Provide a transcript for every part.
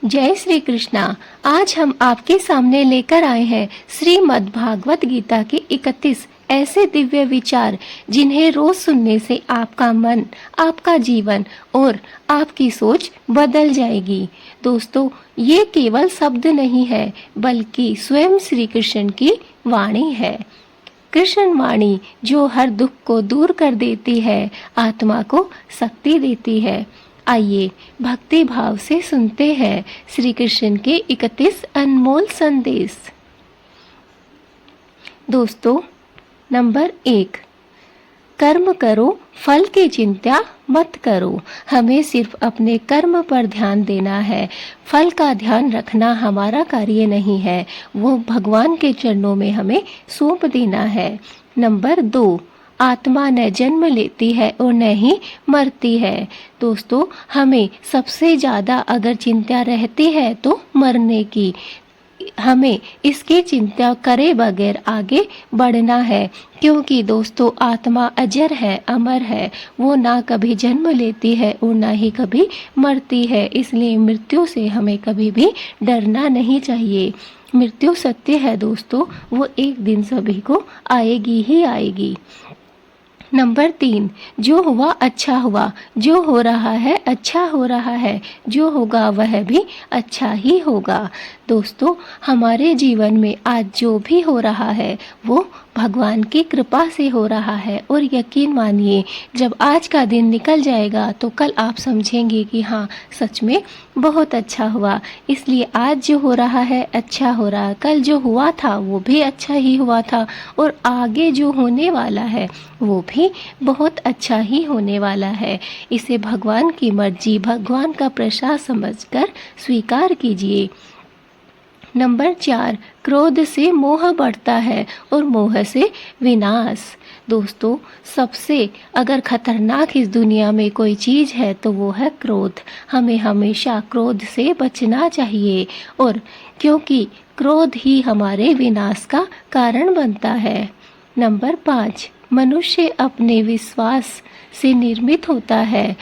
जय श्री कृष्णा। आज हम आपके सामने लेकर आए हैं श्रीमद् भागवत गीता के 31 ऐसे दिव्य विचार जिन्हें रोज सुनने से आपका मन, आपका जीवन और आपकी सोच बदल जाएगी। दोस्तों, ये केवल शब्द नहीं है बल्कि स्वयं श्री कृष्ण की वाणी है। कृष्ण वाणी जो हर दुख को दूर कर देती है, आत्मा को शक्ति देती है। आइए भक्ति भाव से सुनते हैं श्री कृष्ण के 31 अनमोल संदेश। दोस्तों, नंबर 1, कर्म करो, फल की चिंता मत करो। हमें सिर्फ अपने कर्म पर ध्यान देना है। फल का ध्यान रखना हमारा कार्य नहीं है, वो भगवान के चरणों में हमें सौंप देना है। नंबर 2, आत्मा न जन्म लेती है और न ही मरती है। दोस्तों, हमें सबसे ज्यादा अगर चिंता रहती है तो मरने की। हमें इसकी चिंता करे बगैर आगे बढ़ना है, क्योंकि दोस्तों आत्मा अजर है, अमर है। वो ना कभी जन्म लेती है और ना ही कभी मरती है। इसलिए मृत्यु से हमें कभी भी डरना नहीं चाहिए। मृत्यु सत्य है दोस्तों, वो एक दिन सभी को आएगी ही आएगी। नंबर 3, जो हुआ अच्छा हुआ, जो हो रहा है अच्छा हो रहा है, जो होगा वह भी अच्छा ही होगा। दोस्तों, हमारे जीवन में आज जो भी हो रहा है वो भगवान की कृपा से हो रहा है। और यकीन मानिए, जब आज का दिन निकल जाएगा तो कल आप समझेंगे कि हाँ, सच में बहुत अच्छा हुआ। इसलिए आज जो हो रहा है अच्छा हो रहा है, कल जो हुआ था वो भी अच्छा ही हुआ था, और आगे जो होने वाला है वो भी बहुत अच्छा ही होने वाला है। इसे भगवान की मर्जी, भगवान का प्रसाद समझकर स्वीकार कीजिए। नंबर 4, क्रोध से मोह बढ़ता है और मोह से विनाश। दोस्तों, सबसे अगर खतरनाक इस दुनिया में कोई चीज है तो वो है क्रोध। हमें हमेशा क्रोध से बचना चाहिए, और क्योंकि क्रोध ही हमारे विनाश का कारण बनता है। नंबर 5, मनुष्य अपने विश्वास से निर्मित होता है।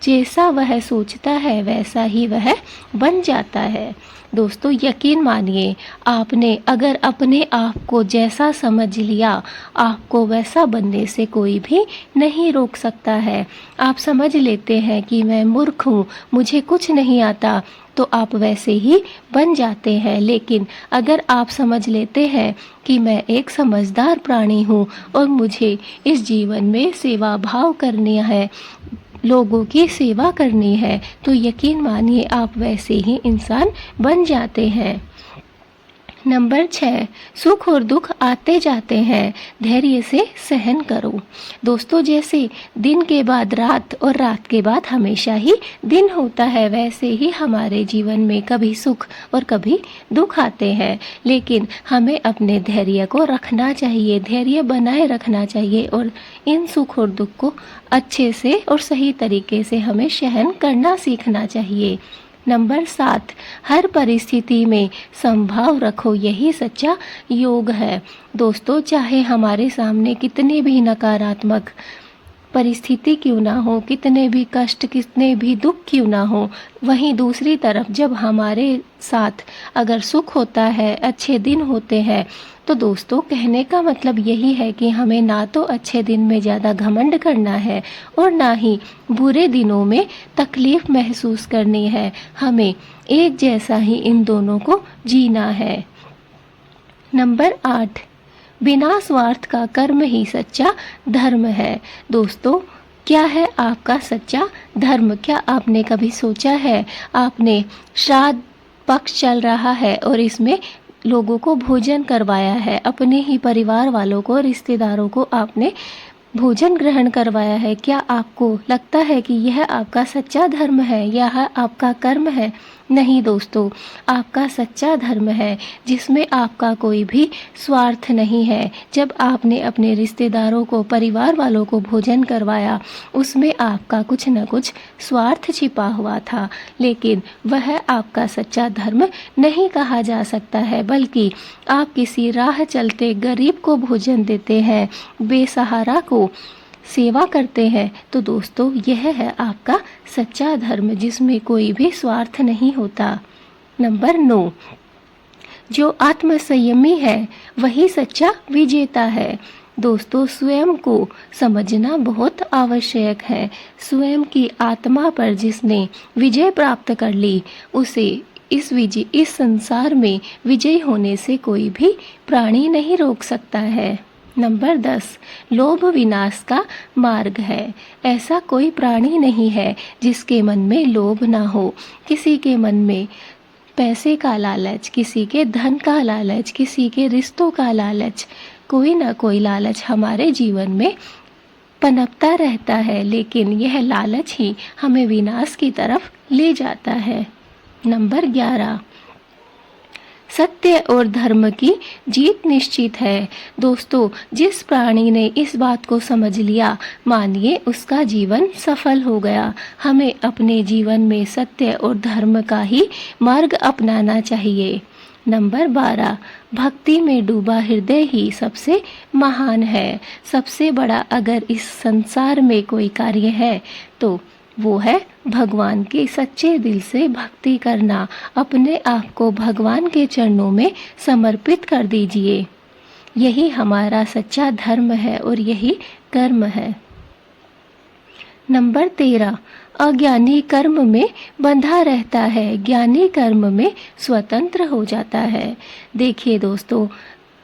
जैसा वह सोचता है वैसा ही वह बन जाता है। दोस्तों, यकीन मानिए, आपने अगर अपने आप को जैसा समझ लिया, आपको वैसा बनने से कोई भी नहीं रोक सकता है। आप समझ लेते हैं कि मैं मूर्ख हूँ, मुझे कुछ नहीं आता, तो आप वैसे ही बन जाते हैं। लेकिन अगर आप समझ लेते हैं कि मैं एक समझदार प्राणी हूँ और मुझे इस जीवन में सेवा भाव करनी है, लोगों की सेवा करनी है, तो यकीन मानिए आप वैसे ही इंसान बन जाते हैं। नंबर 6, सुख और दुख आते जाते हैं, धैर्य से सहन करो। दोस्तों, जैसे दिन के बाद रात और रात के बाद हमेशा ही दिन होता है, वैसे ही हमारे जीवन में कभी सुख और कभी दुख आते हैं। लेकिन हमें अपने धैर्य को रखना चाहिए, धैर्य बनाए रखना चाहिए, और इन सुख और दुख को अच्छे से और सही तरीके से हमें सहन करना सीखना चाहिए। नंबर 7, हर परिस्थिति में संभाव रखो, यही सच्चा योग है। दोस्तों, चाहे हमारे सामने कितने भी नकारात्मक परिस्थिति क्यों ना हो, कितने भी कष्ट, कितने भी दुख क्यों ना हो, वहीं दूसरी तरफ जब हमारे साथ अगर सुख होता है, अच्छे दिन होते हैं, तो दोस्तों कहने का मतलब यही है कि हमें ना तो अच्छे दिन में ज़्यादा घमंड करना है और ना ही बुरे दिनों में तकलीफ महसूस करनी है। हमें एक जैसा ही इन दोनों को जीना है। नंबर 8, बिना स्वार्थ का कर्म ही सच्चा धर्म है। दोस्तों, क्या है आपका सच्चा धर्म? क्या आपने कभी सोचा है? आपने श्राद्ध पक्ष चल रहा है और इसमें लोगों को भोजन करवाया है, अपने ही परिवार वालों को, रिश्तेदारों को आपने भोजन ग्रहण करवाया है। क्या आपको लगता है कि यह आपका सच्चा धर्म है, यह आपका कर्म है? नहीं दोस्तों, आपका सच्चा धर्म है जिसमें आपका कोई भी स्वार्थ नहीं है। जब आपने अपने रिश्तेदारों को, परिवार वालों को भोजन करवाया, उसमें आपका कुछ न कुछ स्वार्थ छिपा हुआ था, लेकिन वह आपका सच्चा धर्म नहीं कहा जा सकता है। बल्कि आप किसी राह चलते गरीब को भोजन देते हैं, बेसहारा को सेवा करते हैं, तो दोस्तों यह है आपका सच्चा धर्म जिसमें कोई भी स्वार्थ नहीं होता। नंबर 9, जो आत्म संयमी है वही सच्चा विजेता है। दोस्तों, स्वयं को समझना बहुत आवश्यक है। स्वयं की आत्मा पर जिसने विजय प्राप्त कर ली, उसे इस संसार में विजयी होने से कोई भी प्राणी नहीं रोक सकता है। नंबर 10, लोभ विनाश का मार्ग है। ऐसा कोई प्राणी नहीं है जिसके मन में लोभ ना हो। किसी के मन में पैसे का लालच, किसी के धन का लालच, किसी के रिश्तों का लालच, कोई ना कोई लालच हमारे जीवन में पनपता रहता है, लेकिन यह लालच ही हमें विनाश की तरफ ले जाता है। नंबर 11, सत्य और धर्म की जीत निश्चित है। दोस्तों, जिस प्राणी ने इस बात को समझ लिया, मानिए उसका जीवन सफल हो गया। हमें अपने जीवन में सत्य और धर्म का ही मार्ग अपनाना चाहिए। नंबर 12, भक्ति में डूबा हृदय ही सबसे महान है। सबसे बड़ा अगर इस संसार में कोई कार्य है तो वो है भगवान की सच्चे दिल से भक्ति करना। अपने आप को भगवान के चरणों में समर्पित कर दीजिए। यही हमारा सच्चा धर्म है और यही कर्म है। नंबर 13, अज्ञानी कर्म में बंधा रहता है, ज्ञानी कर्म में स्वतंत्र हो जाता है। देखिए दोस्तों,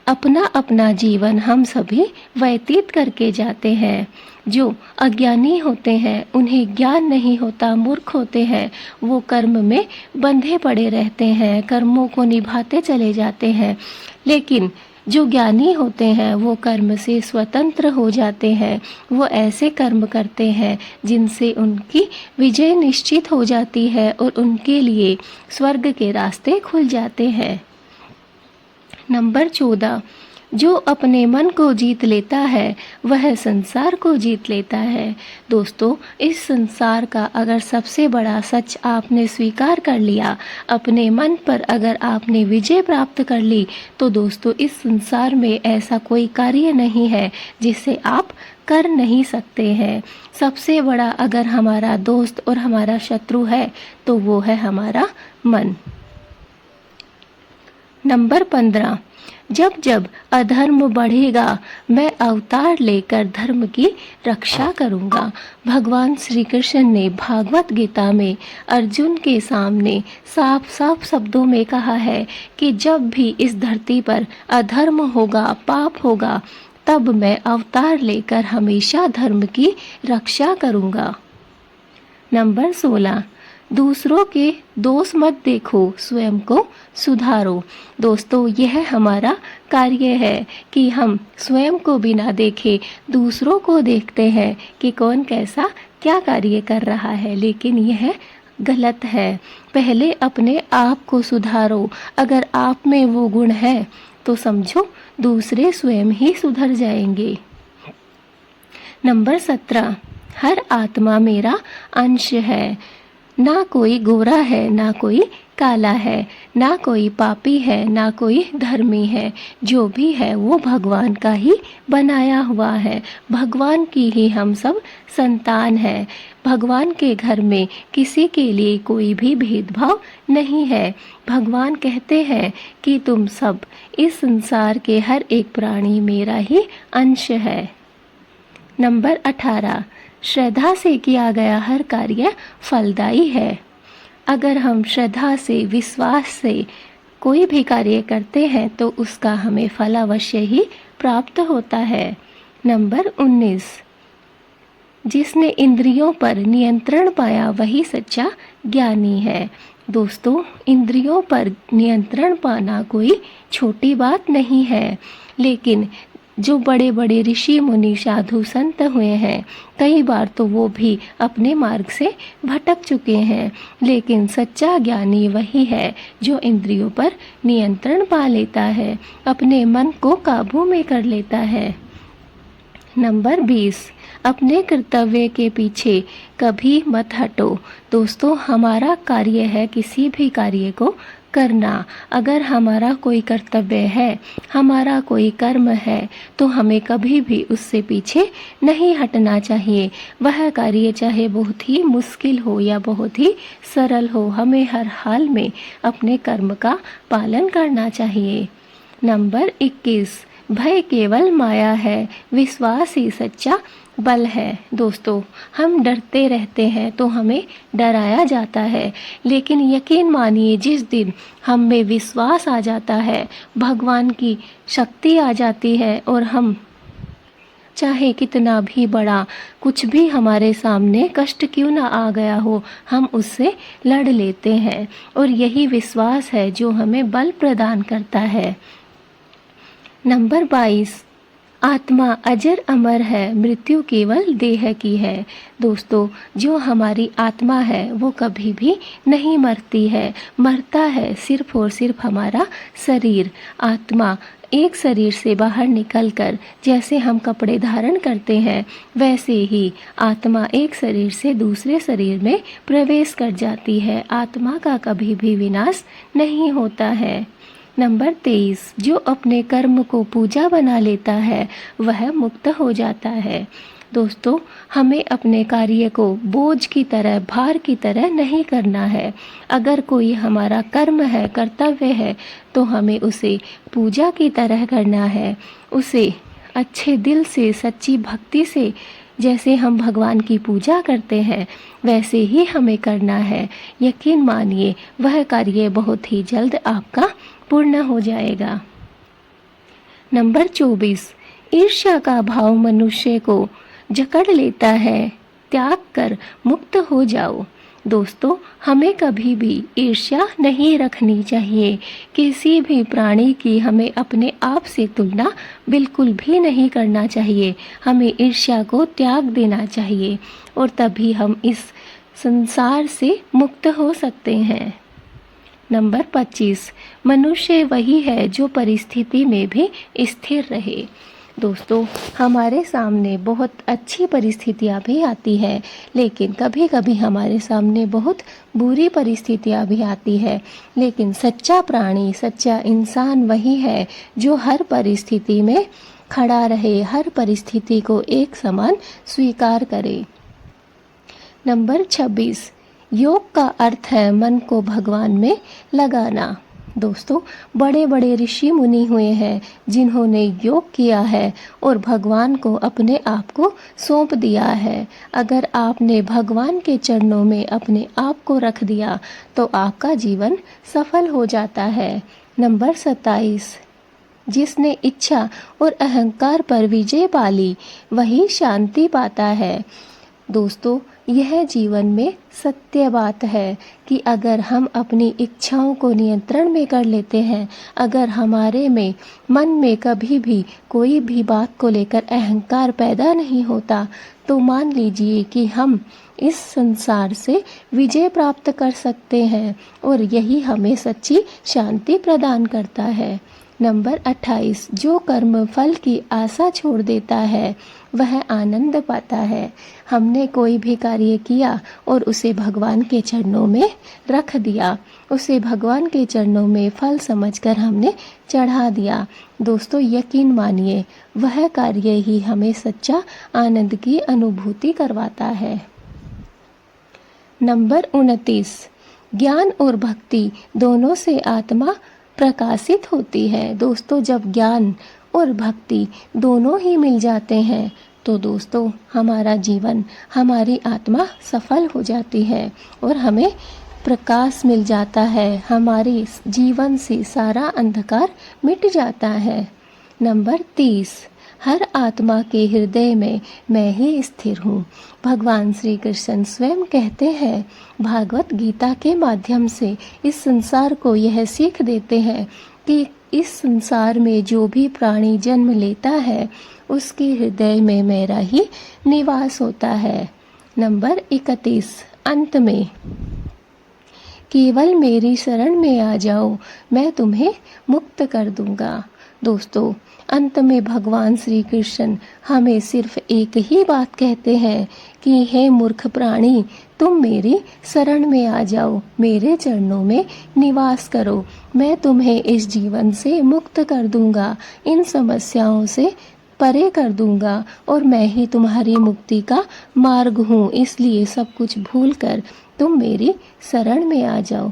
अपना अपना जीवन हम सभी व्यतीत करके जाते हैं। जो अज्ञानी होते हैं, उन्हें ज्ञान नहीं होता, मूर्ख होते हैं, वो कर्म में बंधे पड़े रहते हैं, कर्मों को निभाते चले जाते हैं। लेकिन जो ज्ञानी होते हैं वो कर्म से स्वतंत्र हो जाते हैं। वो ऐसे कर्म करते हैं जिनसे उनकी विजय निश्चित हो जाती है और उनके लिए स्वर्ग के रास्ते खुल जाते हैं। नंबर 14, जो अपने मन को जीत लेता है वह संसार को जीत लेता है। दोस्तों, इस संसार का अगर सबसे बड़ा सच आपने स्वीकार कर लिया, अपने मन पर अगर आपने विजय प्राप्त कर ली, तो दोस्तों इस संसार में ऐसा कोई कार्य नहीं है जिसे आप कर नहीं सकते हैं। सबसे बड़ा अगर हमारा दोस्त और हमारा शत्रु है तो वो है हमारा मन। नंबर 15, जब जब अधर्म बढ़ेगा मैं अवतार लेकर धर्म की रक्षा करूंगा। भगवान श्री कृष्ण ने भागवत गीता में अर्जुन के सामने साफ साफ शब्दों में कहा है कि जब भी इस धरती पर अधर्म होगा, पाप होगा, तब मैं अवतार लेकर हमेशा धर्म की रक्षा करूंगा। नंबर 16, दूसरों के दोष मत देखो, स्वयं को सुधारो। दोस्तों, यह हमारा कार्य है कि हम स्वयं को बिना देखे दूसरों को देखते हैं कि कौन कैसा क्या कार्य कर रहा है, लेकिन यह गलत है। पहले अपने आप को सुधारो। अगर आप में वो गुण है तो समझो दूसरे स्वयं ही सुधर जाएंगे। नंबर 17, हर आत्मा मेरा अंश है। ना कोई गोरा है, ना कोई काला है, ना कोई पापी है, ना कोई धर्मी है। जो भी है वो भगवान का ही बनाया हुआ है। भगवान की ही हम सब संतान हैं। भगवान के घर में किसी के लिए कोई भी भेदभाव नहीं है। भगवान कहते हैं कि तुम सब, इस संसार के हर एक प्राणी मेरा ही अंश है। नंबर 18, श्रद्धा से किया गया हर कार्य फलदायी है। अगर हम श्रद्धा से, विश्वास से कोई भी कार्य करते हैं तो उसका हमें फल अवश्य ही प्राप्त होता है। नंबर 19, जिसने इंद्रियों पर नियंत्रण पाया वही सच्चा ज्ञानी है। दोस्तों, इंद्रियों पर नियंत्रण पाना कोई छोटी बात नहीं है, लेकिन जो बड़े बड़े ऋषि मुनि साधु संत हुए हैं, कई बार तो वो भी अपने मार्ग से भटक चुके हैं। लेकिन सच्चा ज्ञानी वही है जो इंद्रियों पर नियंत्रण पा लेता है, अपने मन को काबू में कर लेता है। नंबर 20, अपने कर्तव्य के पीछे कभी मत हटो। दोस्तों, हमारा कार्य है किसी भी कार्य को करना। अगर हमारा कोई कर्तव्य है, हमारा कोई कर्म है, तो हमें कभी भी उससे पीछे नहीं हटना चाहिए। वह कार्य चाहे बहुत ही मुश्किल हो या बहुत ही सरल हो, हमें हर हाल में अपने कर्म का पालन करना चाहिए। नंबर 21, भय केवल माया है, विश्वास ही सच्चा बल है। दोस्तों, हम डरते रहते हैं तो हमें डराया जाता है, लेकिन यकीन मानिए जिस दिन हम में विश्वास आ जाता है, भगवान की शक्ति आ जाती है और हम चाहे कितना भी बड़ा कुछ भी हमारे सामने कष्ट क्यों ना आ गया हो, हम उससे लड़ लेते हैं। और यही विश्वास है जो हमें बल प्रदान करता है। नंबर 22, आत्मा अजर अमर है, मृत्यु केवल देह की है। दोस्तों, जो हमारी आत्मा है वो कभी भी नहीं मरती है, मरता है सिर्फ और सिर्फ हमारा शरीर। आत्मा एक शरीर से बाहर निकलकर जैसे हम कपड़े धारण करते हैं, वैसे ही आत्मा एक शरीर से दूसरे शरीर में प्रवेश कर जाती है। आत्मा का कभी भी विनाश नहीं होता है। नंबर 23, जो अपने कर्म को पूजा बना लेता है वह मुक्त हो जाता है। दोस्तों, हमें अपने कार्य को बोझ की तरह, भार की तरह नहीं करना है। अगर कोई हमारा कर्म है, कर्तव्य है, तो हमें उसे पूजा की तरह करना है। उसे अच्छे दिल से, सच्ची भक्ति से, जैसे हम भगवान की पूजा करते हैं वैसे ही हमें करना है। यकीन मानिए वह कार्य बहुत ही जल्द आपका पूर्ण हो जाएगा। नंबर 24, ईर्ष्या का भाव मनुष्य को जकड़ लेता है, त्याग कर मुक्त हो जाओ। दोस्तों, हमें कभी भी ईर्ष्या नहीं रखनी चाहिए। किसी भी प्राणी की हमें अपने आप से तुलना बिल्कुल भी नहीं करना चाहिए। हमें ईर्ष्या को त्याग देना चाहिए और तभी हम इस संसार से मुक्त हो सकते हैं। नंबर 25, मनुष्य वही है जो परिस्थिति में भी स्थिर रहे। दोस्तों, हमारे सामने बहुत अच्छी परिस्थितियाँ भी आती हैं, लेकिन कभी कभी हमारे सामने बहुत बुरी परिस्थितियाँ भी आती है। लेकिन सच्चा प्राणी, सच्चा इंसान वही है जो हर परिस्थिति में खड़ा रहे, हर परिस्थिति को एक समान स्वीकार करे। नंबर 26, योग का अर्थ है मन को भगवान में लगाना। दोस्तों, बड़े बड़े ऋषि मुनि हुए हैं जिन्होंने योग किया है और भगवान को अपने आप को सौंप दिया है। अगर आपने भगवान के चरणों में अपने आप को रख दिया तो आपका जीवन सफल हो जाता है। नंबर 27, जिसने इच्छा और अहंकार पर विजय पा ली वही शांति पाता है। दोस्तों, यह जीवन में सत्य बात है कि अगर हम अपनी इच्छाओं को नियंत्रण में कर लेते हैं, अगर हमारे में मन में कभी भी कोई भी बात को लेकर अहंकार पैदा नहीं होता, तो मान लीजिए कि हम इस संसार से विजय प्राप्त कर सकते हैं और यही हमें सच्ची शांति प्रदान करता है। नंबर 28, जो कर्म फल की आशा छोड़ देता है वह आनंद पाता है। हमने कोई भी कार्य किया और उसे भगवान के चरणों में रख दिया, उसे भगवान के चरणों में फल समझकर हमने चढ़ा दिया। दोस्तों, यकीन मानिए वह कार्य ही हमें सच्चा आनंद की अनुभूति करवाता है। नंबर 29, ज्ञान और भक्ति दोनों से आत्मा प्रकाशित होती है। दोस्तों, जब ज्ञान और भक्ति दोनों ही मिल जाते हैं तो दोस्तों हमारा जीवन, हमारी आत्मा सफल हो जाती है और हमें प्रकाश मिल जाता है। हमारे जीवन से सारा अंधकार मिट जाता है। नंबर 30, हर आत्मा के हृदय में मैं ही स्थिर हूँ। भगवान श्री कृष्ण स्वयं कहते हैं, भागवत गीता के माध्यम से इस संसार को यह सीख देते हैं कि इस संसार में जो भी प्राणी जन्म लेता है उसके हृदय में मेरा ही निवास होता है। नंबर 31, अंत में केवल मेरी शरण में आ जाओ, मैं तुम्हें मुक्त कर दूंगा। दोस्तों, अंत में भगवान श्री कृष्ण हमें सिर्फ एक ही बात कहते हैं कि हे मूर्ख प्राणी, तुम मेरी शरण में आ जाओ, मेरे चरणों में निवास करो। मैं तुम्हें इस जीवन से मुक्त कर दूंगा, इन समस्याओं से परे कर दूंगा, और मैं ही तुम्हारी मुक्ति का मार्ग हूँ। इसलिए सब कुछ भूलकर तुम मेरी शरण में आ जाओ।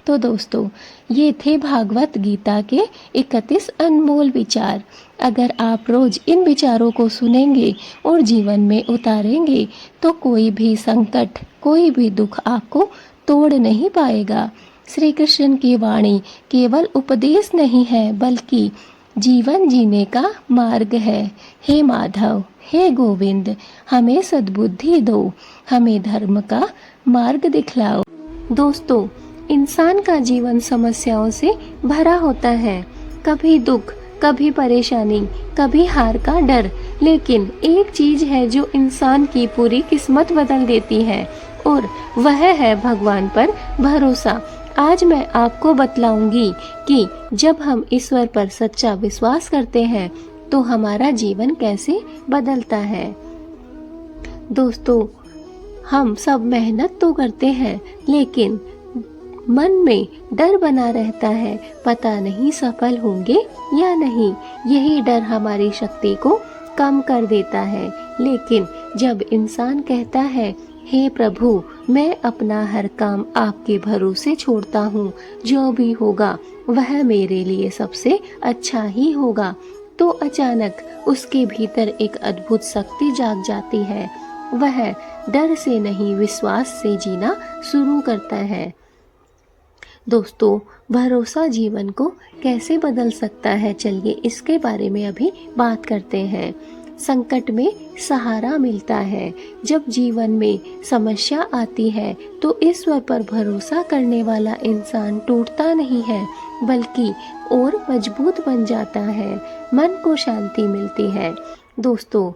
तो दोस्तों, ये थे भागवत गीता के 31 अनमोल विचार। अगर आप रोज इन विचारों को सुनेंगे और जीवन में उतारेंगे तो कोई भी संकट, कोई भी दुख आपको तोड़ नहीं पाएगा। श्री कृष्ण की वाणी केवल उपदेश नहीं है, बल्कि जीवन जीने का मार्ग है। हे माधव, हे गोविंद, हमें सद्बुद्धि दो, हमें धर्म का मार्ग दिखलाओ। दोस्तों, इंसान का जीवन समस्याओं से भरा होता है। कभी दुख, कभी परेशानी, कभी हार का डर, लेकिन एक चीज है जो इंसान की पूरी किस्मत बदल देती है, और वह है भगवान पर भरोसा। आज मैं आपको बतलाऊंगी कि जब हम ईश्वर पर सच्चा विश्वास करते हैं तो हमारा जीवन कैसे बदलता है। दोस्तों, हम सब मेहनत तो करते हैं, लेकिन मन में डर बना रहता है, पता नहीं सफल होंगे या नहीं। यही डर हमारी शक्ति को कम कर देता है। लेकिन जब इंसान कहता है, हे प्रभु, मैं अपना हर काम आपके भरोसे छोड़ता हूँ, जो भी होगा वह मेरे लिए सबसे अच्छा ही होगा, तो अचानक उसके भीतर एक अद्भुत शक्ति जाग जाती है। वह डर से नहीं, विश्वास से जीना शुरू करता है। दोस्तों, भरोसा जीवन को कैसे बदल सकता है, चलिए इसके बारे में अभी बात करते हैं। संकट में सहारा मिलता है। जब जीवन में समस्या आती है तो ईश्वर पर भरोसा करने वाला इंसान टूटता नहीं है, बल्कि और मजबूत बन जाता है। मन को शांति मिलती है। दोस्तों,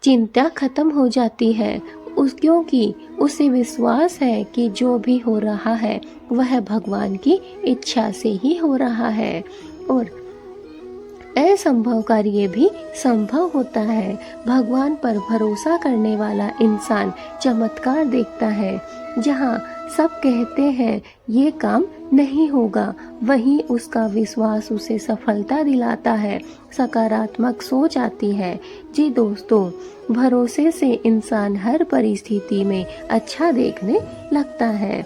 चिंता खत्म हो जाती है क्योंकि उसे विश्वास है कि जो भी हो रहा है वह भगवान की इच्छा से ही हो रहा है, और असंभव कार्य भी संभव होता है। भगवान पर भरोसा करने वाला इंसान चमत्कार देखता है। जहाँ सब कहते हैं ये काम नहीं होगा, वहीं उसका विश्वास उसे सफलता दिलाता है, सकारात्मक सोच आती है। जी दोस्तों, भरोसे से इंसान हर परिस्थिति में अच्छा देखने लगता है।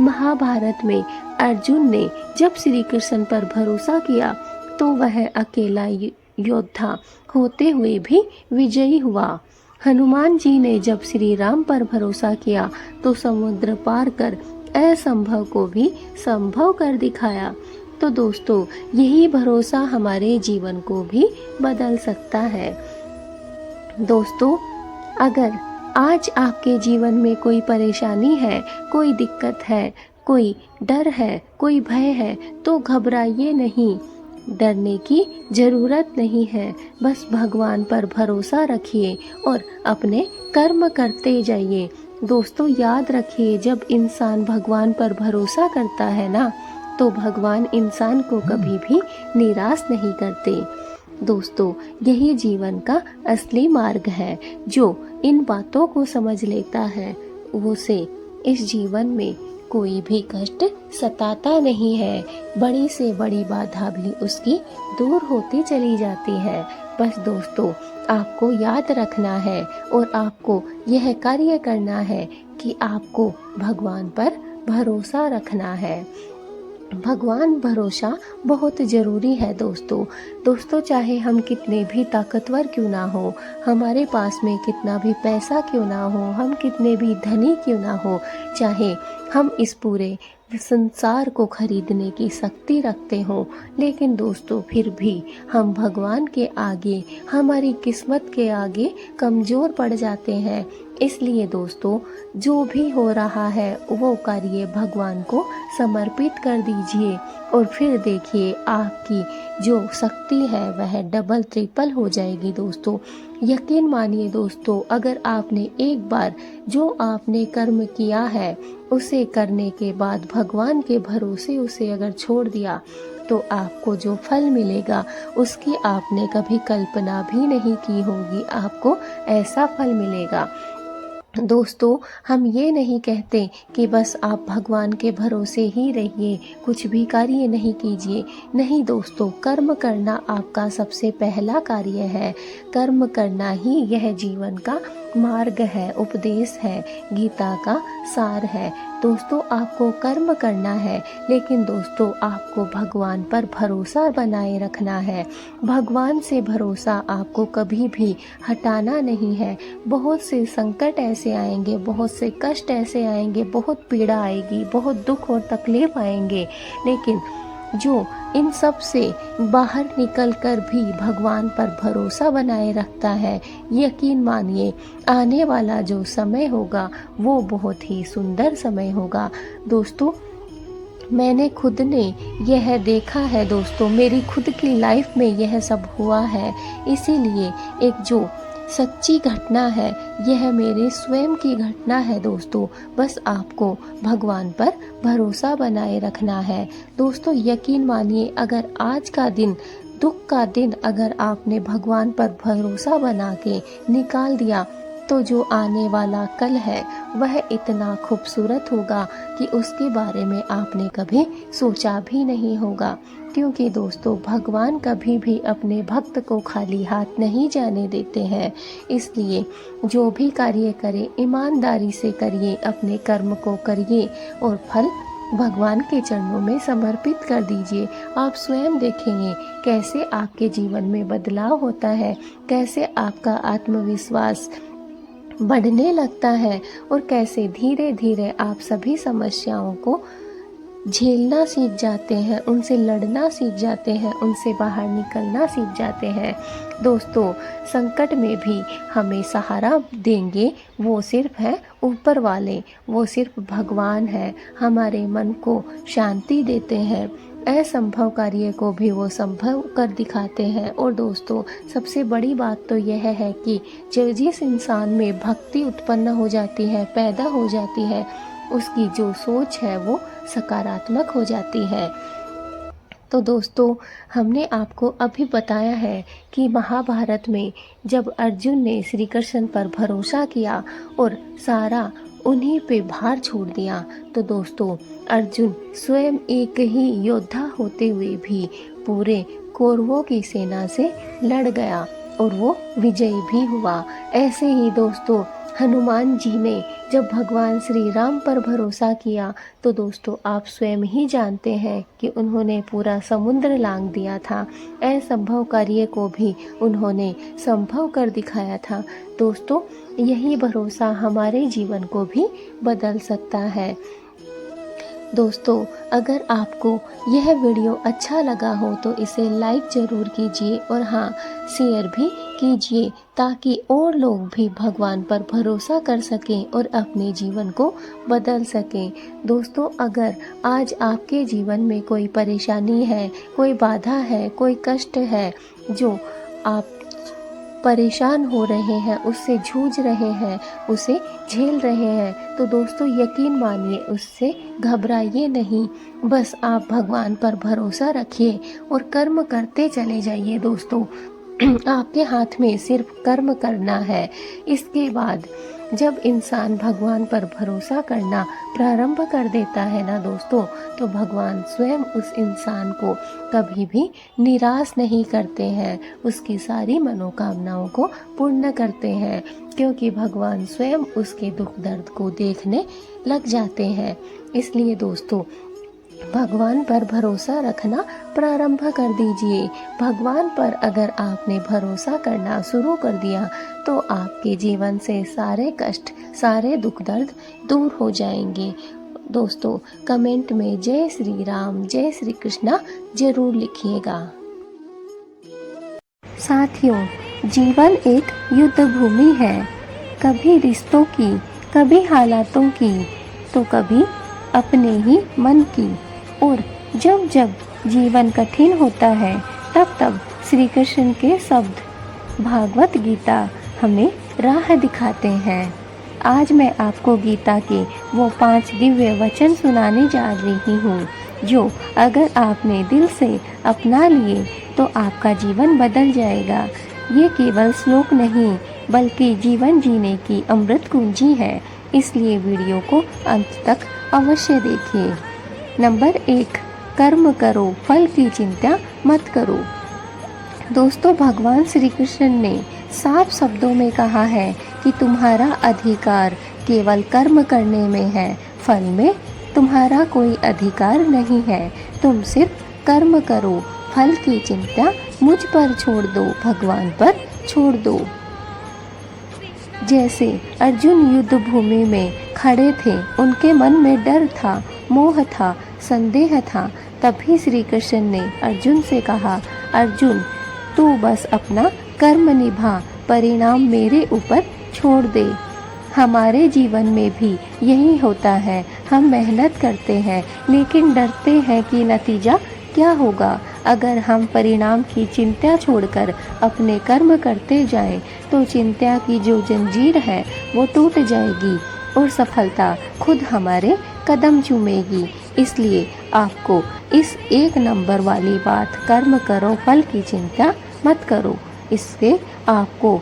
महाभारत में अर्जुन ने जब श्री कृष्ण पर भरोसा किया तो वह अकेला योद्धा होते हुए भी विजयी हुआ। हनुमान जी ने जब श्री राम पर भरोसा किया तो समुद्र पार कर असंभव को भी संभव कर दिखाया। तो दोस्तों, यही भरोसा हमारे जीवन को भी बदल सकता है। दोस्तों, अगर आज आपके जीवन में कोई परेशानी है, कोई दिक्कत है, कोई डर है, कोई भय है, तो घबराइए नहीं, डरने की जरूरत नहीं है। बस भगवान पर भरोसा रखिए और अपने कर्म करते जाइए। दोस्तों, याद रखिए, जब इंसान भगवान पर भरोसा करता है ना, तो भगवान इंसान को कभी भी निराश नहीं करते। दोस्तों, यही जीवन का असली मार्ग है। जो इन बातों को समझ लेता है उसे इस जीवन में कोई भी कष्ट सताता नहीं है। बड़ी से बड़ी बाधा भी उसकी दूर होती चली जाती है। बस दोस्तों, आपको याद रखना है और आपको यह कार्य करना है कि आपको भगवान पर भरोसा रखना है। भगवान भरोसा बहुत ज़रूरी है दोस्तों, चाहे हम कितने भी ताकतवर क्यों ना हो, हमारे पास में कितना भी पैसा क्यों ना हो, हम कितने भी धनी क्यों ना हो, चाहे हम इस पूरे संसार को खरीदने की शक्ति रखते हो, लेकिन दोस्तों फिर भी हम भगवान के आगे, हमारी किस्मत के आगे कमज़ोर पड़ जाते हैं। इसलिए दोस्तों, जो भी हो रहा है वो कार्य भगवान को समर्पित कर दीजिए और फिर देखिए आपकी जो शक्ति है वह डबल ट्रिपल हो जाएगी दोस्तों। यकीन मानिए दोस्तों, अगर आपने एक बार जो आपने कर्म किया है उसे करने के बाद भगवान के भरोसे उसे अगर छोड़ दिया तो आपको जो फल मिलेगा उसकी आपने कभी कल्पना भी नहीं की होगी। आपको ऐसा फल मिलेगा। दोस्तों, हम ये नहीं कहते कि बस आप भगवान के भरोसे ही रहिए, कुछ भी कार्य नहीं कीजिए। नहीं दोस्तों, कर्म करना आपका सबसे पहला कार्य है। कर्म करना ही यह जीवन का मार्ग है, उपदेश है, गीता का सार है। दोस्तों, आपको कर्म करना है, लेकिन दोस्तों आपको भगवान पर भरोसा बनाए रखना है। भगवान से भरोसा आपको कभी भी हटाना नहीं है। बहुत से संकट ऐसे आएंगे, बहुत से कष्ट ऐसे आएंगे, बहुत पीड़ा आएगी, बहुत दुख और तकलीफ आएंगे, लेकिन जो इन सब से बाहर निकलकर भी भगवान पर भरोसा बनाए रखता है, यकीन मानिए आने वाला जो समय होगा वो बहुत ही सुंदर समय होगा। दोस्तों, मैंने खुद ने यह देखा है दोस्तों, मेरी खुद की लाइफ में यह सब हुआ है। इसीलिए एक जो सच्ची घटना है यह मेरे स्वयं की घटना है दोस्तों। बस आपको भगवान पर भरोसा बनाए रखना है दोस्तों। यकीन मानिए, अगर आज का दिन दुख का दिन अगर आपने भगवान पर भरोसा बना के निकाल दिया तो जो आने वाला कल है वह इतना खूबसूरत होगा कि उसके बारे में आपने कभी सोचा भी नहीं होगा। क्योंकि दोस्तों, भगवान कभी भी अपने भक्त को खाली हाथ नहीं जाने देते हैं। इसलिए जो भी कार्य करें ईमानदारी से करिए, अपने कर्म को करिए और फल भगवान के चरणों में समर्पित कर दीजिए। आप स्वयं देखेंगे कैसे आपके जीवन में बदलाव होता है, कैसे आपका आत्मविश्वास बढ़ने लगता है और कैसे धीरे धीरे आप सभी समस्याओं को झेलना सीख जाते हैं, उनसे लड़ना सीख जाते हैं, उनसे बाहर निकलना सीख जाते हैं। दोस्तों, संकट में भी हमें सहारा देंगे वो सिर्फ है ऊपर वाले, वो सिर्फ भगवान है। हमारे मन को शांति देते हैं, असंभव कार्य को भी वो संभव कर दिखाते हैं। और दोस्तों, सबसे बड़ी बात तो यह है कि जिस इंसान में भक्ति उत्पन्न हो जाती है, पैदा हो जाती है, उसकी जो सोच है वो सकारात्मक हो जाती है। तो दोस्तों, हमने आपको अभी बताया है कि महाभारत में जब अर्जुन ने श्री कृष्ण पर भरोसा किया और सारा उन्हीं पे भार छोड़ दिया, तो दोस्तों अर्जुन स्वयं एक ही योद्धा होते हुए भी पूरे कौरवों की सेना से लड़ गया और वो विजयी भी हुआ। ऐसे ही दोस्तों, हनुमान जी ने जब भगवान श्री राम पर भरोसा किया तो दोस्तों आप स्वयं ही जानते हैं कि उन्होंने पूरा समुद्र लांघ दिया था। असंभव कार्य को भी उन्होंने संभव कर दिखाया था। दोस्तों, यही भरोसा हमारे जीवन को भी बदल सकता है। दोस्तों, अगर आपको यह वीडियो अच्छा लगा हो तो इसे लाइक ज़रूर कीजिए और हाँ, शेयर भी कीजिए ताकि और लोग भी भगवान पर भरोसा कर सकें और अपने जीवन को बदल सकें। दोस्तों, अगर आज आपके जीवन में कोई परेशानी है, कोई बाधा है, कोई कष्ट है, जो आप परेशान हो रहे हैं, उससे जूझ रहे हैं, उसे झेल रहे हैं, तो दोस्तों यकीन मानिए उससे घबराइए नहीं। बस आप भगवान पर भरोसा रखिए और कर्म करते चले जाइए। दोस्तों, आपके हाथ में सिर्फ कर्म करना है। इसके बाद जब इंसान भगवान पर भरोसा करना प्रारंभ कर देता है ना दोस्तों, तो भगवान स्वयं उस इंसान को कभी भी निराश नहीं करते हैं, उसकी सारी मनोकामनाओं को पूर्ण करते हैं, क्योंकि भगवान स्वयं उसके दुख दर्द को देखने लग जाते हैं। इसलिए दोस्तों, भगवान पर भरोसा रखना प्रारंभ कर दीजिए। भगवान पर अगर आपने भरोसा करना शुरू कर दिया तो आपके जीवन से सारे कष्ट, सारे दुख दर्द दूर हो जाएंगे। दोस्तों, कमेंट में जय श्री राम, जय श्री कृष्णा जरूर लिखिएगा। साथियों, जीवन एक युद्ध भूमि है। कभी रिश्तों की, कभी हालातों की, तो कभी अपने ही मन की। और जब जब जीवन कठिन होता है तब तब श्री कृष्ण के शब्द भागवत गीता हमें राह दिखाते हैं। आज मैं आपको गीता के वो 5 दिव्य वचन सुनाने जा रही हूँ, जो अगर आपने दिल से अपना लिए तो आपका जीवन बदल जाएगा। ये केवल श्लोक नहीं बल्कि जीवन जीने की अमृत कुंजी है, इसलिए वीडियो को अंत तक अवश्य देखिए। नंबर 1, कर्म करो, फल की चिंता मत करो। दोस्तों, भगवान श्री कृष्ण ने साफ शब्दों में कहा है कि तुम्हारा अधिकार केवल कर्म करने में है, फल में तुम्हारा कोई अधिकार नहीं है। तुम सिर्फ कर्म करो, फल की चिंता मुझ पर छोड़ दो, भगवान पर छोड़ दो। जैसे अर्जुन युद्ध भूमि में खड़े थे, उनके मन में डर था, मोह था, संदेह था। तभी श्री कृष्ण ने अर्जुन से कहा, अर्जुन तू बस अपना कर्म निभा, परिणाम मेरे ऊपर छोड़ दे। हमारे जीवन में भी यही होता है, हम मेहनत करते हैं लेकिन डरते हैं कि नतीजा क्या होगा। अगर हम परिणाम की चिंता छोड़कर अपने कर्म करते जाएं, तो चिंता की जो जंजीर है वो टूट जाएगी और सफलता खुद हमारे कदम चूमेगी। इसलिए आपको इस 1 नंबर वाली बात, कर्म करो, फल की चिंता मत करो, इससे आपको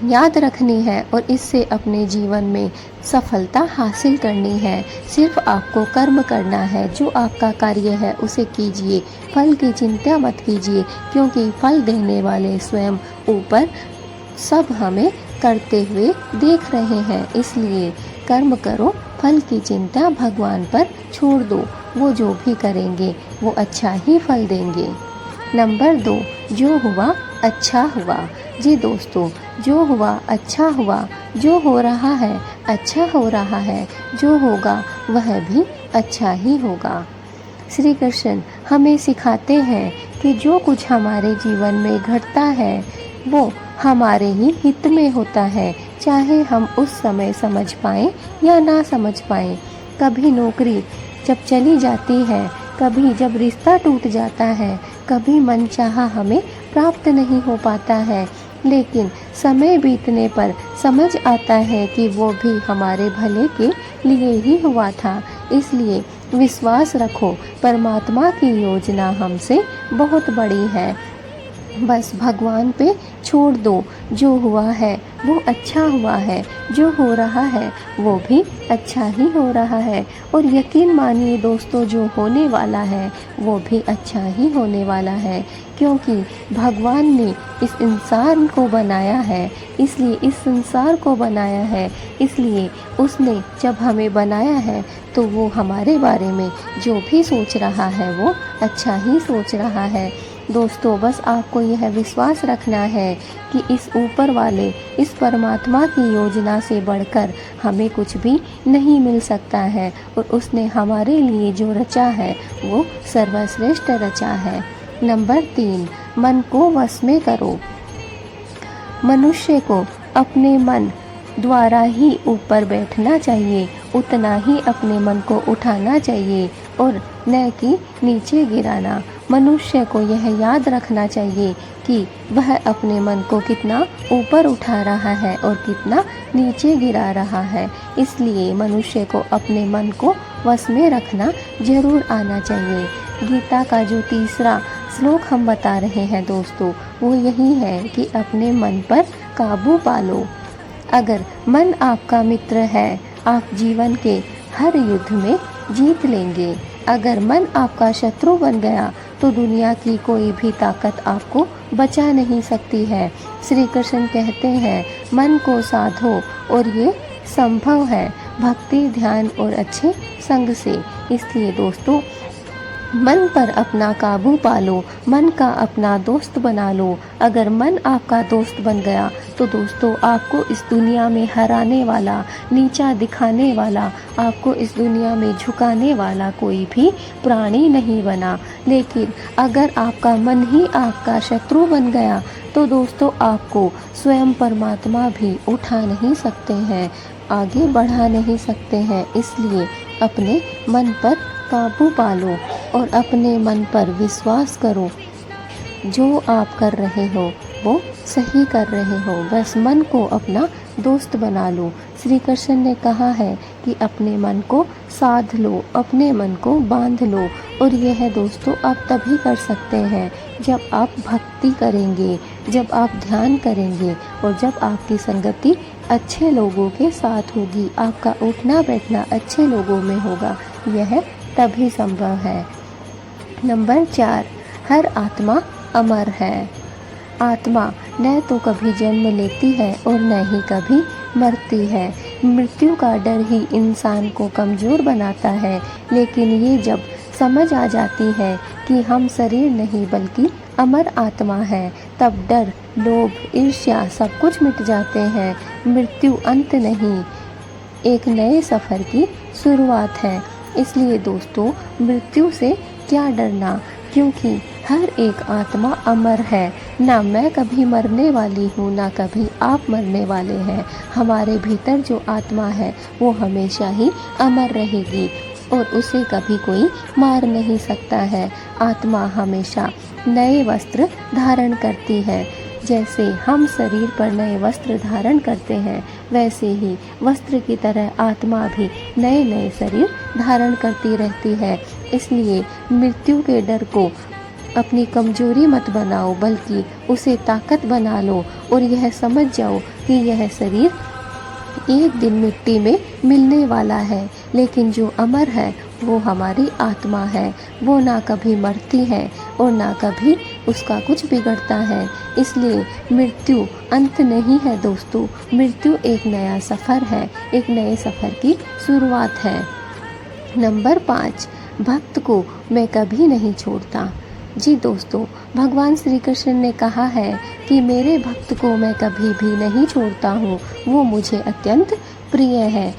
याद रखनी है और इससे अपने जीवन में सफलता हासिल करनी है। सिर्फ आपको कर्म करना है, जो आपका कार्य है उसे कीजिए, फल की चिंता मत कीजिए, क्योंकि फल देने वाले स्वयं ऊपर सब हमें करते हुए देख रहे हैं। इसलिए कर्म करो, फल की चिंता भगवान पर छोड़ दो, वो जो भी करेंगे वो अच्छा ही फल देंगे। नंबर 2, जो हुआ अच्छा हुआ। जी दोस्तों, जो हुआ अच्छा हुआ, जो हो रहा है अच्छा हो रहा है, जो होगा वह भी अच्छा ही होगा। श्री कृष्ण हमें सिखाते हैं कि जो कुछ हमारे जीवन में घटता है वो हमारे ही हित में होता है, चाहे हम उस समय समझ पाएं या ना समझ पाएं। कभी नौकरी जब चली जाती है, कभी जब रिश्ता टूट जाता है, कभी मनचाहा हमें प्राप्त नहीं हो पाता है, लेकिन समय बीतने पर समझ आता है कि वो भी हमारे भले के लिए ही हुआ था। इसलिए विश्वास रखो, परमात्मा की योजना हमसे बहुत बड़ी है। बस भगवान पे छोड़ दो, जो हुआ है वो अच्छा हुआ है, जो हो रहा है वो भी अच्छा ही हो रहा है। और यकीन मानिए दोस्तों, जो होने वाला है वो भी अच्छा ही होने वाला है, क्योंकि भगवान ने इस इंसान को बनाया है, इसलिए इस संसार को बनाया है, इसलिए उसने जब हमें बनाया है तो वो हमारे बारे में जो भी सोच रहा है वो अच्छा ही सोच रहा है। दोस्तों, बस आपको यह विश्वास रखना है कि इस ऊपर वाले, इस परमात्मा की योजना से बढ़कर हमें कुछ भी नहीं मिल सकता है, और उसने हमारे लिए जो रचा है वो सर्वश्रेष्ठ रचा है। नंबर 3, मन को वश में करो। मनुष्य को अपने मन द्वारा ही ऊपर बैठना चाहिए, उतना ही अपने मन को उठाना चाहिए और न कि नीचे गिराना। मनुष्य को यह याद रखना चाहिए कि वह अपने मन को कितना ऊपर उठा रहा है और कितना नीचे गिरा रहा है। इसलिए मनुष्य को अपने मन को वश में रखना जरूर आना चाहिए। गीता का जो 3रा श्लोक हम बता रहे हैं दोस्तों, वो यही है कि अपने मन पर काबू पालो। अगर मन आपका मित्र है, आप जीवन के हर युद्ध में जीत लेंगे। अगर मन आपका शत्रु बन गया तो दुनिया की कोई भी ताकत आपको बचा नहीं सकती है। श्री कृष्ण कहते हैं, मन को साधो और ये संभव है भक्ति, ध्यान और अच्छे संग से। इसलिए दोस्तों, मन पर अपना काबू पालो, मन का अपना दोस्त बना लो। अगर मन आपका दोस्त बन गया तो दोस्तों आपको इस दुनिया में हराने वाला, नीचा दिखाने वाला, आपको इस दुनिया में झुकाने वाला कोई भी प्राणी नहीं बना। लेकिन अगर आपका मन ही आपका शत्रु बन गया तो दोस्तों आपको स्वयं परमात्मा भी उठा नहीं सकते हैं, आगे बढ़ा नहीं सकते हैं। इसलिए अपने मन पर काबू पालो और अपने मन पर विश्वास करो। जो आप कर रहे हो वो सही कर रहे हो, बस मन को अपना दोस्त बना लो। श्री कृष्ण ने कहा है कि अपने मन को साध लो, अपने मन को बांध लो। और यह दोस्तों आप तभी कर सकते हैं जब आप भक्ति करेंगे, जब आप ध्यान करेंगे और जब आपकी संगति अच्छे लोगों के साथ होगी, आपका उठना बैठना अच्छे लोगों में होगा। यह तभी संभव है। नंबर 4, हर आत्मा अमर है। आत्मा न तो कभी जन्म लेती है और न ही कभी मरती है। मृत्यु का डर ही इंसान को कमज़ोर बनाता है, लेकिन ये जब समझ आ जाती है कि हम शरीर नहीं बल्कि अमर आत्मा है, तब डर, लोभ, ईर्ष्या सब कुछ मिट जाते हैं। मृत्यु अंत नहीं, एक नए सफ़र की शुरुआत है। इसलिए दोस्तों मृत्यु से क्या डरना, क्योंकि हर एक आत्मा अमर है। ना मैं कभी मरने वाली हूँ, ना कभी आप मरने वाले हैं। हमारे भीतर जो आत्मा है वो हमेशा ही अमर रहेगी और उसे कभी कोई मार नहीं सकता है। आत्मा हमेशा नए वस्त्र धारण करती है। जैसे हम शरीर पर नए वस्त्र धारण करते हैं, वैसे ही वस्त्र की तरह आत्मा भी नए नए शरीर धारण करती रहती है। इसलिए मृत्यु के डर को अपनी कमजोरी मत बनाओ, बल्कि उसे ताकत बना लो और यह समझ जाओ कि यह शरीर एक दिन मिट्टी में मिलने वाला है, लेकिन जो अमर है वो हमारी आत्मा है। वो ना कभी मरती है और ना कभी उसका कुछ बिगड़ता है। इसलिए मृत्यु अंत नहीं है दोस्तों, मृत्यु एक नया सफ़र है, एक नए सफ़र की शुरुआत है। नंबर 5, भक्त को मैं कभी नहीं छोड़ता। जी दोस्तों, भगवान श्री कृष्ण ने कहा है कि मेरे भक्त को मैं कभी भी नहीं छोड़ता हूँ, वो मुझे अत्यंत प्रिय है।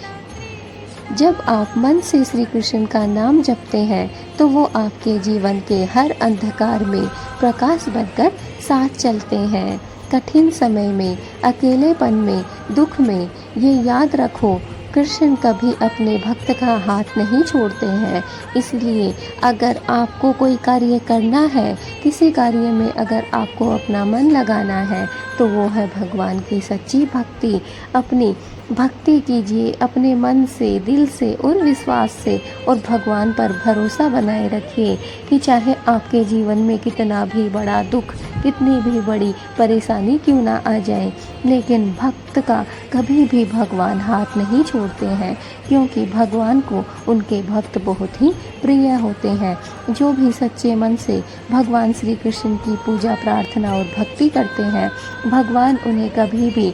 जब आप मन से श्री कृष्ण का नाम जपते हैं तो वो आपके जीवन के हर अंधकार में प्रकाश बनकर साथ चलते हैं। कठिन समय में, अकेलेपन में, दुख में ये याद रखो, कृष्ण कभी अपने भक्त का हाथ नहीं छोड़ते हैं। इसलिए अगर आपको कोई कार्य करना है, किसी कार्य में अगर आपको अपना मन लगाना है तो वो है भगवान की सच्ची भक्ति। अपनी भक्ति कीजिए अपने मन से, दिल से और विश्वास से, और भगवान पर भरोसा बनाए रखिए कि चाहे आपके जीवन में कितना भी बड़ा दुख, कितनी भी बड़ी परेशानी क्यों ना आ जाए, लेकिन भक्त का कभी भी भगवान हाथ नहीं छोड़ते हैं, क्योंकि भगवान को उनके भक्त बहुत ही प्रिय होते हैं। जो भी सच्चे मन से भगवान श्री कृष्ण की पूजा, प्रार्थना और भक्ति करते हैं, भगवान उन्हें कभी भी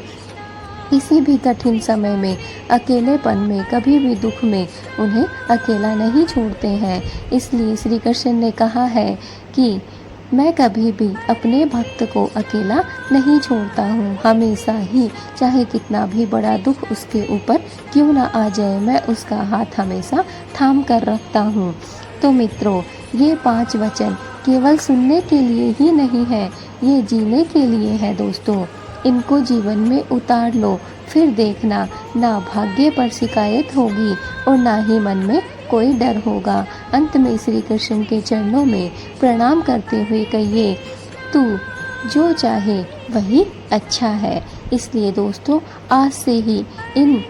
किसी भी कठिन समय में, अकेलेपन में, कभी भी दुख में उन्हें अकेला नहीं छोड़ते हैं। इसलिए श्री कृष्ण ने कहा है कि मैं कभी भी अपने भक्त को अकेला नहीं छोड़ता हूँ। हमेशा ही, चाहे कितना भी बड़ा दुख उसके ऊपर क्यों ना आ जाए, मैं उसका हाथ हमेशा थाम कर रखता हूँ। तो मित्रों, ये 5 वचन केवल सुनने के लिए ही नहीं है, ये जीने के लिए है दोस्तों। इनको जीवन में उतार लो, फिर देखना ना भाग्य पर शिकायत होगी और ना ही मन में कोई डर होगा। अंत में श्री कृष्ण के चरणों में प्रणाम करते हुए कहिए, तू जो चाहे वही अच्छा है। इसलिए दोस्तों, आज से ही इन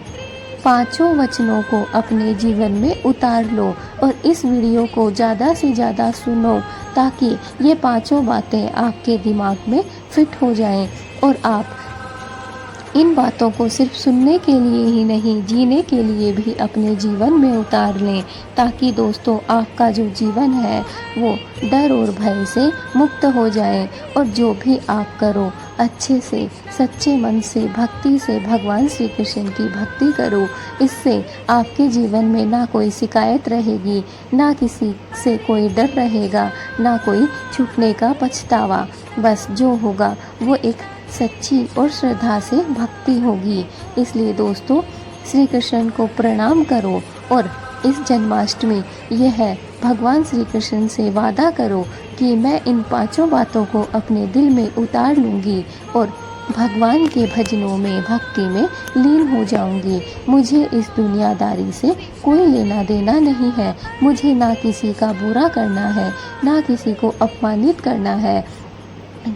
5 वचनों को अपने जीवन में उतार लो और इस वीडियो को ज़्यादा से ज़्यादा सुनो, ताकि ये 5 बातें आपके दिमाग में फिट हो जाएं और आप इन बातों को सिर्फ सुनने के लिए ही नहीं, जीने के लिए भी अपने जीवन में उतार लें, ताकि दोस्तों आपका जो जीवन है वो डर और भय से मुक्त हो जाए और जो भी आप करो अच्छे से सच्चे मन से भक्ति से भगवान श्री कृष्ण की भक्ति करो। इससे आपके जीवन में ना कोई शिकायत रहेगी, ना किसी से कोई डर रहेगा, ना कोई छूटने का पछतावा। बस जो होगा वो एक सच्ची और श्रद्धा से भक्ति होगी। इसलिए दोस्तों, श्री कृष्ण को प्रणाम करो और इस जन्माष्टमी यह भगवान श्री कृष्ण से वादा करो कि मैं इन 5 बातों को अपने दिल में उतार लूँगी और भगवान के भजनों में भक्ति में लीन हो जाऊंगी। मुझे इस दुनियादारी से कोई लेना देना नहीं है। मुझे ना किसी का बुरा करना है, ना किसी को अपमानित करना है,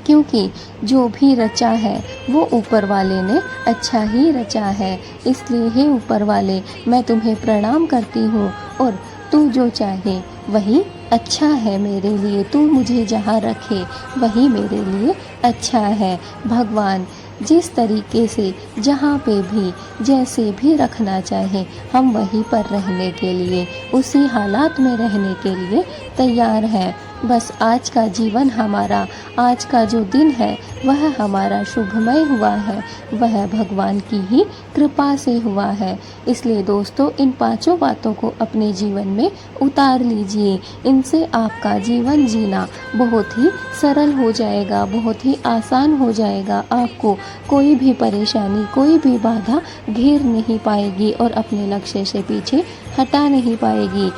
क्योंकि जो भी रचा है वो ऊपर वाले ने अच्छा ही रचा है। इसलिए हे ऊपर वाले, मैं तुम्हें प्रणाम करती हूँ और तू जो चाहे वही अच्छा है मेरे लिए। तू मुझे जहाँ रखे वही मेरे लिए अच्छा है। भगवान जिस तरीके से जहाँ पे भी जैसे भी रखना चाहे, हम वहीं पर रहने के लिए, उसी हालात में रहने के लिए तैयार हैं। बस आज का जीवन हमारा, आज का जो दिन है वह हमारा शुभमय हुआ है, वह भगवान की ही कृपा से हुआ है। इसलिए दोस्तों, इन 5 बातों को अपने जीवन में उतार लीजिए। इनसे आपका जीवन जीना बहुत ही सरल हो जाएगा, बहुत ही आसान हो जाएगा। आपको कोई भी परेशानी, कोई भी बाधा घेर नहीं पाएगी और अपने लक्ष्य से पीछे हटा नहीं पाएगी।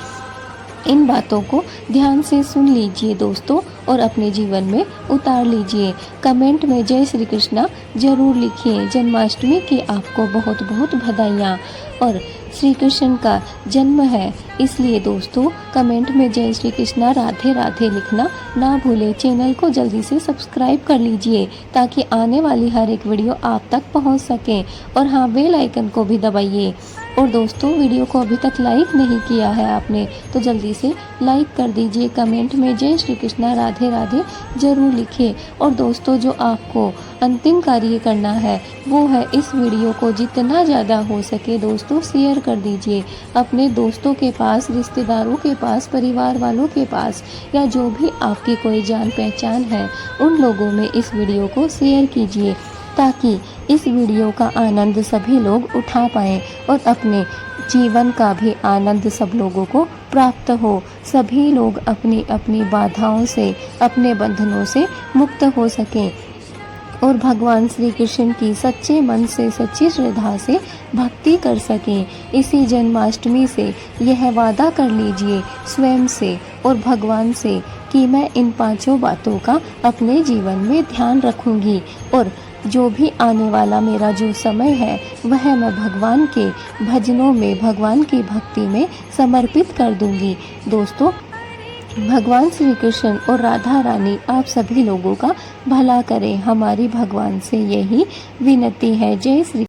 इन बातों को ध्यान से सुन लीजिए दोस्तों और अपने जीवन में उतार लीजिए। कमेंट में जय श्री कृष्णा जरूर लिखिए। जन्माष्टमी की आपको बहुत बहुत बधाइयाँ। और श्री कृष्ण का जन्म है, इसलिए दोस्तों कमेंट में जय श्री कृष्णा राधे राधे लिखना ना भूलें। चैनल को जल्दी से सब्सक्राइब कर लीजिए ताकि आने वाली हर एक वीडियो आप तक पहुंच सके। और हाँ, बेल आइकन को भी दबाइए। और दोस्तों, वीडियो को अभी तक लाइक नहीं किया है आपने तो जल्दी से लाइक कर दीजिए। कमेंट में जय श्री कृष्णा राधे राधे जरूर लिखिए। और दोस्तों, जो आपको अंतिम कार्य करना है वो है इस वीडियो को जितना ज़्यादा हो सके दोस्तों शेयर कर दीजिए। अपने दोस्तों के पास, रिश्तेदारों के पास, परिवार वालों के पास, या जो भी आपकी कोई जान पहचान है उन लोगों में इस वीडियो को शेयर कीजिए ताकि इस वीडियो का आनंद सभी लोग उठा पाएँ और अपने जीवन का भी आनंद सब लोगों को प्राप्त हो। सभी लोग अपनी अपनी बाधाओं से, अपने बंधनों से मुक्त हो सकें और भगवान श्री कृष्ण की सच्चे मन से, सच्ची श्रद्धा से भक्ति कर सकें। इसी जन्माष्टमी से यह वादा कर लीजिए स्वयं से और भगवान से कि मैं इन 5 बातों का अपने जीवन में ध्यान रखूंगी और जो भी आने वाला मेरा जो समय है वह मैं भगवान के भजनों में, भगवान की भक्ति में समर्पित कर दूंगी। दोस्तों, भगवान श्री कृष्ण और राधा रानी आप सभी लोगों का भला करें, हमारी भगवान से यही विनती है। जय श्री